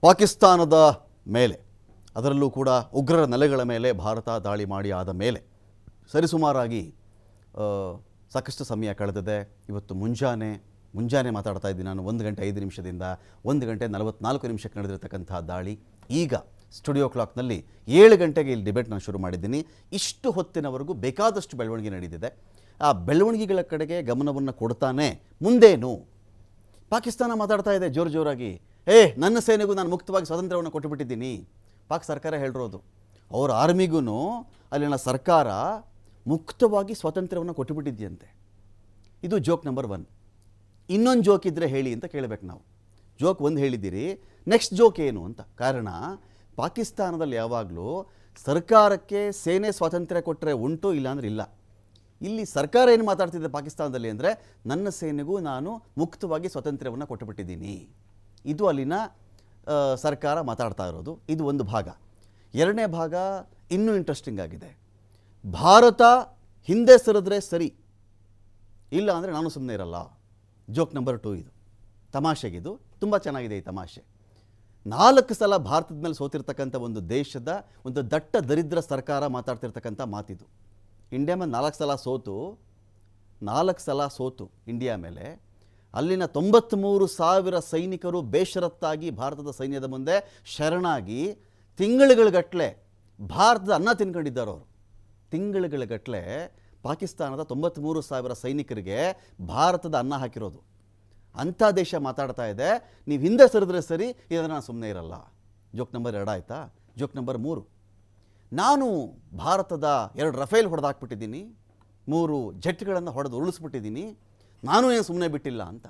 ಪಾಕಿಸ್ತಾನದ ಮೇಲೆ, ಅದರಲ್ಲೂ ಕೂಡ ಉಗ್ರರ ನೆಲೆಗಳ ಮೇಲೆ ಭಾರತ ದಾಳಿ ಮಾಡಿ ಆದ ಮೇಲೆ ಸರಿಸುಮಾರಾಗಿ ಸಾಕಷ್ಟು ಸಮಯ ಕಳೆದಿದೆ. ಇವತ್ತು ಮುಂಜಾನೆ ಮಾತಾಡ್ತಾ ಇದ್ದೀನಿ ನಾನು. 1 ಗಂಟೆ 5 ನಿಮಿಷದಿಂದ 1 ಗಂಟೆ 44 ನಿಮಿಷಕ್ಕೆ ನಡೆದಿರತಕ್ಕಂಥ ದಾಳಿ. ಈಗ ಸ್ಟುಡಿಯೋ ಕ್ಲಾಕ್ನಲ್ಲಿ 7 ಗಂಟೆಗೆ ಇಲ್ಲಿ ಡಿಬೇಟ್ ನಾನು ಶುರು ಮಾಡಿದ್ದೀನಿ. ಇಷ್ಟು ಹೊತ್ತಿನವರೆಗೂ ಬೇಕಾದಷ್ಟು ಬೆಳವಣಿಗೆ ನಡೆದಿದೆ. ಆ ಬೆಳವಣಿಗೆಗಳ ಕಡೆಗೆ ಗಮನವನ್ನು ಕೊಡ್ತಾನೆ ಮುಂದೇನು ಪಾಕಿಸ್ತಾನ ಮಾತಾಡ್ತಾ ಇದೆ ಜೋರಾಗಿ. ನನ್ನ ಸೇನೆಗೂ ನಾನು ಮುಕ್ತವಾಗಿ ಸ್ವಾತಂತ್ರ್ಯವನ್ನು ಕೊಟ್ಟುಬಿಟ್ಟಿದ್ದೀನಿ. ಪಾಕ್ ಸರ್ಕಾರ ಹೇಳಿರೋದು. ಅವ್ರ ಆರ್ಮಿಗೂ ಅಲ್ಲಿನ ಸರ್ಕಾರ ಮುಕ್ತವಾಗಿ ಸ್ವಾತಂತ್ರ್ಯವನ್ನು ಕೊಟ್ಟುಬಿಟ್ಟಿದ್ಯಂತೆ. ಇದು ಜೋಕ್ ನಂಬರ್ 1. ಇನ್ನೊಂದು ಜೋಕ್ ಇದ್ದರೆ ಹೇಳಿ ಅಂತ ಕೇಳಬೇಕು ನಾವು. ಜೋಕ್ 1 ಹೇಳಿದ್ದೀರಿ, ನೆಕ್ಸ್ಟ್ ಜೋಕ್ ಏನು ಅಂತ. ಕಾರಣ ಪಾಕಿಸ್ತಾನದಲ್ಲಿ ಯಾವಾಗಲೂ ಸರ್ಕಾರಕ್ಕೆ ಸೇನೆ ಸ್ವಾತಂತ್ರ್ಯ ಕೊಟ್ಟರೆ ಉಂಟು, ಇಲ್ಲಾಂದ್ರೆ ಇಲ್ಲ. ಇಲ್ಲಿ ಸರ್ಕಾರ ಏನು ಮಾತಾಡ್ತಿದೆ ಪಾಕಿಸ್ತಾನದಲ್ಲಿ ಅಂದರೆ, ನನ್ನ ಸೇನೆಗೂ ನಾನು ಮುಕ್ತವಾಗಿ ಸ್ವಾತಂತ್ರ್ಯವನ್ನು ಕೊಟ್ಟುಬಿಟ್ಟಿದ್ದೀನಿ. ಇದು ಅಲ್ಲಿನ ಸರ್ಕಾರ ಮಾತಾಡ್ತಾ ಇರೋದು. ಇದು ಒಂದು ಭಾಗ. ಎರಡನೇ ಭಾಗ ಇನ್ನೂ ಇಂಟ್ರೆಸ್ಟಿಂಗ್ ಆಗಿದೆ. ಭಾರತ ಹಿಂದೆ ಸರಿದ್ರೆ ಸರಿ, ಇಲ್ಲ ಅಂದರೆ ನಾನು ಸುಮ್ಮನೆ ಇರಲ್ಲ. ಜೋಕ್ ನಂಬರ್ 2 ಇದು. ತಮಾಷೆಗಿದು ತುಂಬ ಚೆನ್ನಾಗಿದೆ ಈ ತಮಾಷೆ. 4 ಸಲ ಭಾರತದ ಮೇಲೆ ಸೋತಿರ್ತಕ್ಕಂಥ ಒಂದು ದೇಶದ ಒಂದು ದಟ್ಟ ದರಿದ್ರ ಸರ್ಕಾರ ಮಾತಾಡ್ತಿರ್ತಕ್ಕಂಥ ಮಾತಿದು. ಇಂಡಿಯಾ ಮೇಲೆ 4 ಸಲ ಸೋತು ಇಂಡಿಯಾ ಮೇಲೆ ಅಲ್ಲಿನ 93,000 ಸೈನಿಕರು ಬೇಷರತ್ತಾಗಿ ಭಾರತದ ಸೈನ್ಯದ ಮುಂದೆ ಶರಣಾಗಿ ತಿಂಗಳುಗಳಗಟ್ಟಲೆ ಭಾರತದ ಅನ್ನ ತಿನ್ಕೊಂಡಿದ್ದಾರೆ ಅವರು. ತಿಂಗಳುಗಳಗಟ್ಟಲೆ ಪಾಕಿಸ್ತಾನದ 93,000 ಸೈನಿಕರಿಗೆ ಭಾರತದ ಅನ್ನ ಹಾಕಿರೋದು. ಅಂಥ ದೇಶ ಮಾತಾಡ್ತಾ ಇದೆ, ನೀವು ಹಿಂದೆ ಸರಿದ್ರೆ ಸರಿ, ಇದನ್ನು ನಾನು ಸುಮ್ಮನೆ ಇರಲ್ಲ. ಜೋಕ್ ನಂಬರ್ 2 ಆಯಿತಾ. ಜೋಕ್ ನಂಬರ್ 3, ನಾನು ಭಾರತದ 2 ರಫೇಲ್ ಹೊಡೆದಾಕ್ಬಿಟ್ಟಿದ್ದೀನಿ, 3 ಜೆಟ್ಗಳನ್ನು ಹೊಡೆದು ಉರುಳಿಸ್ಬಿಟ್ಟಿದ್ದೀನಿ, ನಾನು ಏನು ಸುಮ್ಮನೆ ಬಿಟ್ಟಿಲ್ಲ ಅಂತ.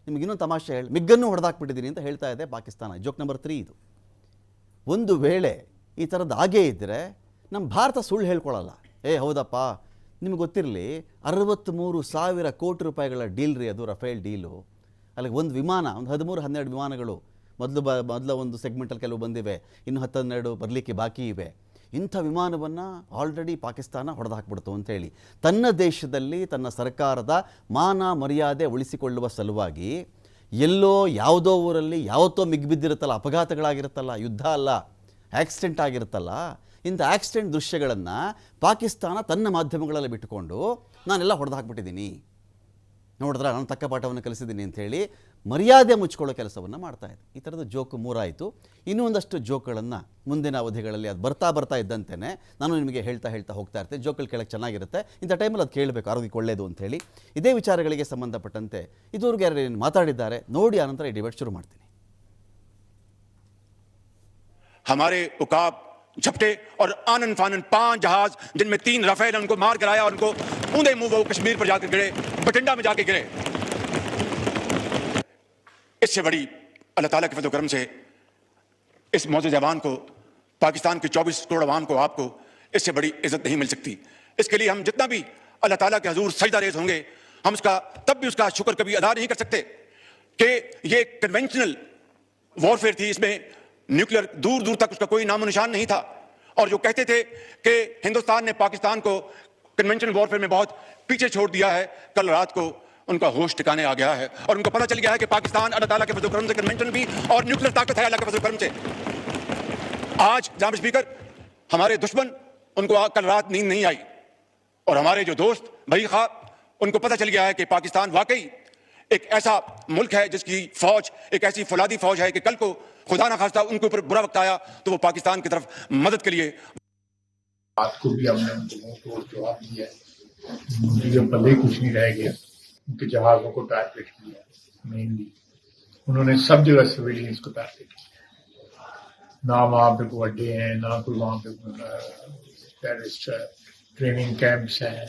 ನಿಮಗಿನ್ನೊಂದು ತಮಾಷೆ ಮಿಗ್ಗನ್ನು ಹೊಡೆದಾಕ್ಬಿಟ್ಟಿದ್ದೀನಿ ಅಂತ ಹೇಳ್ತಾ ಇದೆ ಪಾಕಿಸ್ತಾನ. ಜೋಕ್ ನಂಬರ್ 3 ಇದು. ಒಂದು ವೇಳೆ ಈ ಥರದ್ದು ಆಗೇ ಇದ್ದರೆ ನಮ್ಮ ಭಾರತ ಸುಳ್ಳು ಹೇಳ್ಕೊಳ್ಳಲ್ಲ. ಹೌದಪ್ಪ, ನಿಮ್ಗೆ ಗೊತ್ತಿರಲಿ, 63,000 ಕೋಟಿ ರೂಪಾಯಿಗಳ ಡೀಲ್ ರೀ ಅದು, ರಫೇಲ್ ಡೀಲು. ಅಲ್ಲಿಗೆ ಒಂದು ವಿಮಾನ, ಒಂದು 13-12 ವಿಮಾನಗಳು ಮೊದಲ ಒಂದು ಸೆಗ್ಮೆಂಟಲ್ಲಿ ಕೆಲವು ಬಂದಿವೆ, ಇನ್ನು 10-12 ಬರಲಿಕ್ಕೆ ಬಾಕಿ ಇವೆ. ಇಂಥ ವಿಮಾನವನ್ನು ಆಲ್ರೆಡಿ ಪಾಕಿಸ್ತಾನ ಹೊಡೆದು ಹಾಕ್ಬಿಡ್ತು ಅಂತೇಳಿ ತನ್ನ ದೇಶದಲ್ಲಿ ತನ್ನ ಸರ್ಕಾರದ ಮಾನ ಮರ್ಯಾದೆ ಉಳಿಸಿಕೊಳ್ಳುವ ಸಲುವಾಗಿ ಎಲ್ಲೋ ಯಾವುದೋ ಊರಲ್ಲಿ ಯಾವತ್ತೋ ಮಿಗ್ಬಿದ್ದಿರುತ್ತಲ್ಲ, ಅಪಘಾತಗಳಾಗಿರುತ್ತಲ್ಲ, ಯುದ್ಧ ಅಲ್ಲ, ಆಕ್ಸಿಡೆಂಟ್ ಆಗಿರುತ್ತಲ್ಲ, ಇಂಥ ಆಕ್ಸಿಡೆಂಟ್ ದೃಶ್ಯಗಳನ್ನು ಪಾಕಿಸ್ತಾನ ತನ್ನ ಮಾಧ್ಯಮಗಳಲ್ಲಿ ಬಿಟ್ಟುಕೊಂಡು ನಾನೆಲ್ಲ ಹೊಡೆದು ಹಾಕ್ಬಿಟ್ಟಿದ್ದೀನಿ, ನೋಡಿದ್ರೆ ನಾನು ತಕ್ಕ ಪಾಠವನ್ನು ಕಲಿಸಿದ್ದೀನಿ ಅಂಥೇಳಿ ಮರ್ಯಾದೆ ಮುಚ್ಕೊಳ್ಳೋ ಕೆಲಸವನ್ನು ಮಾಡ್ತಾ ಇದೆ. ಈ ಥರದ ಜೋಕು 3 ಆಯಿತು. ಇನ್ನೂ ಒಂದಷ್ಟು ಜೋಕ್ಗಳನ್ನು ಮುಂದಿನ ಅವಧಿಗಳಲ್ಲಿ ಅದು ಬರ್ತಾ ಇದ್ದಂತೆಯೇ ನಾನು ನಿಮಗೆ ಹೇಳ್ತಾ ಹೋಗ್ತಾ ಇರ್ತೇನೆ. ಜೋಕಲ್ಲಿ ಕೇಳಕ್ಕೆ ಚೆನ್ನಾಗಿರುತ್ತೆ. ಇಂಥ ಟೈಮಲ್ಲಿ ಅದು ಕೇಳಬೇಕು, ಆರೋಗ್ಯಕ್ಕೆ ಒಳ್ಳೆಯದು ಅಂಥೇಳಿ. ಇದೇ ವಿಚಾರಗಳಿಗೆ ಸಂಬಂಧಪಟ್ಟಂತೆ ಇದುವರೆಗೆ ಯಾರು ಮಾತಾಡಿದ್ದಾರೆ ನೋಡಿ, ಆನಂತರ ಈ ಡಿಬೇಟ್ ಶುರು ಮಾಡ್ತೀನಿ. हमारे उकाब झपटे और आनन फानन 5 जहाज, जिनमें 3 रफेल, उनको मार गिराया और उनको ऊंधे मुंह वो कश्मीर पर जाकर गिरे, बठिंडा में जाके गिरे. इससे बड़ी अल्लाह ताला के फज़ल करम से इस मौजूद जवान को, पाकिस्तान के 24 करोड़ अवाम को, आपको इससे बड़ी इज्जत नहीं मिल सकती. इसके लिए हम जितना भी अल्लाह ताला के हुजूर सजदा रेज़ होंगे, हम उसका तब भी उसका शुक्र कभी अदा नहीं कर सकते कि ये कन्वेंशनल वॉरफेयर थी. इसमें न्यूक्लियर दूर तक उसका कोई नामो निशान नहीं था. और जो कहते थे कि हिंदुस्तान ने पाकिस्तान को कन्वेंशनल वॉरफेयर में बहुत पीछे छोड़ दिया है, कल रात को उनका होश ठिकाने आ गया है और उनको पता चल गया है कि पाकिस्तान अल्लाह ताला के फज़ल करम से कन्वेंशनल भी और न्यूक्लियर ताकत है अल्लाह के फज़ल करम से. आज जनाब स्पीकर, हमारे दुश्मन, उनको कल रात नींद नहीं आई, और हमारे जो दोस्त भाई ख्वाब, उनको पता चल गया है कि पाकिस्तान वाकई एक ऐसा मुल्क है जिसकी फौज एक ऐसी फौलादी फौज है कि कल को खुदा ना खास्ता उनके ऊपर बुरा वक्त आया तो वो पाकिस्तान की तरफ मदद के लिए. बात को भी हमने उनको जवाब दिया है. उनके पल्ले कुछ नहीं रह गया. उनके जहाजों को टारगेट किया मेनली. उन्होंने सब जगह सिविलियंस को टारगेट किया. ना वहाँ पे कोई अड्डे हैं, ना कोई वहाँ पे टेररिस्ट ट्रेनिंग कैंप्स हैं,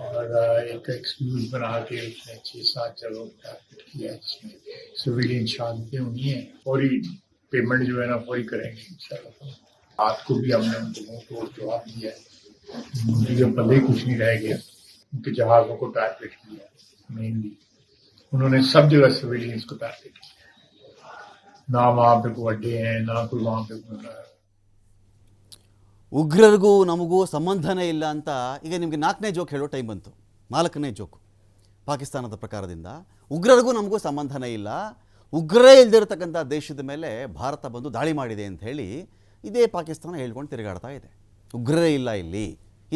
और एक एक्सक्यूज बना के उसने 6-7 जगहों पर टारगेट किया जिसमें सिविलियन शांति हुई है. और पेमेंट जो है ना वही करेंगे इंशाल्लाह. बात को भी हमने उनको जवाब दिया है. उनके पल्ले कुछ नहीं रह गया. उनके जहाजों को टारगेट किया मेनली. उन्होंने सब जगह सिविलियंस को टारगेट किया. ना वहाँ पे कोई अड्डे हैं, ना कोई वहाँ पे ಉಗ್ರರಿಗೂ ನಮಗೂ ಸಂಬಂಧನೇ ಇಲ್ಲ ಅಂತ ಈಗ ನಿಮಗೆ 4ನೇ ಜೋಕ್ ಹೇಳೋ ಟೈಮ್ ಬಂತು. 4ನೇ ಜೋಕು ಪಾಕಿಸ್ತಾನದ ಪ್ರಕಾರದಿಂದ ಉಗ್ರರಿಗೂ ನಮಗೂ ಸಂಬಂಧನೇ ಇಲ್ಲ, ಉಗ್ರರೇ ಇಲ್ದಿರತಕ್ಕಂಥ ದೇಶದ ಮೇಲೆ ಭಾರತ ಬಂದು ದಾಳಿ ಮಾಡಿದೆ ಅಂತ ಹೇಳಿ ಇದೇ ಪಾಕಿಸ್ತಾನ ಹೇಳ್ಕೊಂಡು ತಿರುಗಾಡ್ತಾ ಇದೆ. ಉಗ್ರರೇ ಇಲ್ಲ ಇಲ್ಲಿ,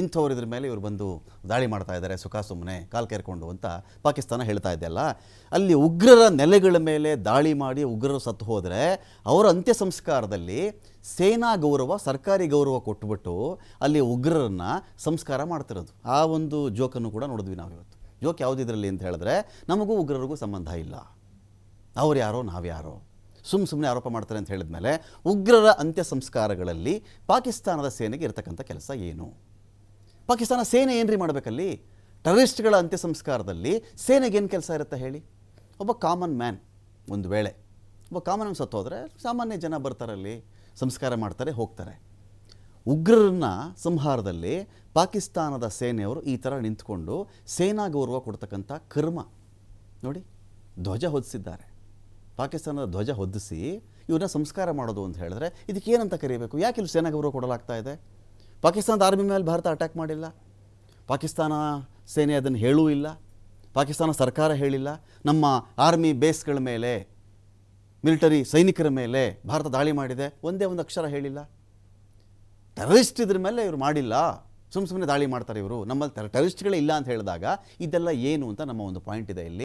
ಇಂಥವ್ರು ಇದ್ರ ಮೇಲೆ ಇವರು ಬಂದು ದಾಳಿ ಮಾಡ್ತಾ ಇದ್ದಾರೆ ಸುಖ ಸುಮ್ಮನೆ ಕಾಲು ಕೇರ್ಕೊಂಡು ಅಂತ ಪಾಕಿಸ್ತಾನ ಹೇಳ್ತಾ ಇದೆಯಲ್ಲ. ಅಲ್ಲಿ ಉಗ್ರರ ನೆಲೆಗಳ ಮೇಲೆ ದಾಳಿ ಮಾಡಿ ಉಗ್ರರು ಸತ್ತು ಹೋದರೆ ಅವರ ಅಂತ್ಯ ಸಂಸ್ಕಾರದಲ್ಲಿ ಸೇನಾ ಗೌರವ, ಸರ್ಕಾರಿ ಗೌರವ ಕೊಟ್ಬಿಟ್ಟು ಅಲ್ಲಿ ಉಗ್ರರನ್ನು ಸಂಸ್ಕಾರ ಮಾಡ್ತಿರೋದು. ಆ ಒಂದು ಜೋಕನ್ನು ಕೂಡ ನೋಡಿದ್ವಿ ನಾವು ಇವತ್ತು. ಜೋಕ್ ಯಾವುದಿದ್ರಲ್ಲಿ ಅಂತ ಹೇಳಿದ್ರೆ, ನಮಗೂ ಉಗ್ರರಿಗೂ ಸಂಬಂಧ ಇಲ್ಲ, ಅವ್ರು ಯಾರೋ ನಾವ್ಯಾರೋ, ಸುಮ್ಮನೆ ಆರೋಪ ಮಾಡ್ತಾರೆ ಅಂತ ಹೇಳಿದ್ಮೇಲೆ ಉಗ್ರರ ಅಂತ್ಯ ಸಂಸ್ಕಾರಗಳಲ್ಲಿ ಪಾಕಿಸ್ತಾನದ ಸೇನೆಗೆ ಇರತಕ್ಕಂಥ ಕೆಲಸ ಏನು? ಪಾಕಿಸ್ತಾನ ಸೇನೆ ಏನ್ರಿ ಮಾಡಬೇಕಲ್ಲಿ? ಟೆರರಿಸ್ಟ್ಗಳ ಅಂತ್ಯ ಸಂಸ್ಕಾರದಲ್ಲಿ ಸೇನೆಗೇನು ಕೆಲಸ ಇರುತ್ತೆ ಹೇಳಿ? ಒಬ್ಬ ಕಾಮನ್ ಮ್ಯಾನ್, ಒಂದು ವೇಳೆ ಒಬ್ಬ ಕಾಮನ್ ಮ್ಯಾನ್ ಸತ್ತೋದ್ರೆ ಸಾಮಾನ್ಯ ಜನ ಬರ್ತಾರಲ್ಲಿ, ಸಂಸ್ಕಾರ ಮಾಡ್ತಾರೆ, ಹೋಗ್ತಾರೆ. ಉಗ್ರರನ್ನ ಸಂಹಾರದಲ್ಲಿ ಪಾಕಿಸ್ತಾನದ ಸೇನೆಯವರು ಈ ಥರ ನಿಂತ್ಕೊಂಡು ಸೇನಾ ಗೌರವ ಕೊಡ್ತಕ್ಕಂಥ ಕರ್ಮ ನೋಡಿ. ಧ್ವಜ ಹೊದಿಸಿದ್ದಾರೆ, ಪಾಕಿಸ್ತಾನದ ಧ್ವಜ ಹೊದಿಸಿ ಇವ್ರನ್ನ ಸಂಸ್ಕಾರ ಮಾಡೋದು ಅಂತ ಹೇಳಿದ್ರೆ ಇದಕ್ಕೇನಂತ ಕರೀಬೇಕು? ಯಾಕೆ ಇಲ್ಲಿ ಸೇನಾ ಗೌರವ ಕೊಡಲಾಗ್ತಾ ಇದೆ? ಪಾಕಿಸ್ತಾನದ ಆರ್ಮಿ ಮೇಲೆ ಭಾರತ ಅಟ್ಯಾಕ್ ಮಾಡಿಲ್ಲ, ಪಾಕಿಸ್ತಾನ ಸೇನೆ ಅದನ್ನು ಹೇಳೂ ಇಲ್ಲ, ಪಾಕಿಸ್ತಾನ ಸರ್ಕಾರ ಹೇಳಿಲ್ಲ. ನಮ್ಮ ಆರ್ಮಿ ಬೇಸ್ಗಳ ಮೇಲೆ, ಮಿಲಿಟರಿ ಸೈನಿಕರ ಮೇಲೆ ಭಾರತ ದಾಳಿ ಮಾಡಿದೆ, ಒಂದೇ ಒಂದು ಅಕ್ಷರ ಹೇಳಿಲ್ಲ. ಟೆರರಿಸ್ಟ್ ಇದ್ರ ಮೇಲೆ ಇವರು ಮಾಡಿಲ್ಲ, ಸುಮ್ಮನೆ ದಾಳಿ ಮಾಡ್ತಾರೆ ಇವರು, ನಮ್ಮಲ್ಲಿ ಟೆರರಿಸ್ಟ್ಗಳೇ ಇಲ್ಲ ಅಂತ ಹೇಳಿದಾಗ ಇದೆಲ್ಲ ಏನು ಅಂತ ನಮ್ಮ ಒಂದು ಪಾಯಿಂಟ್ ಇದೆ ಇಲ್ಲಿ.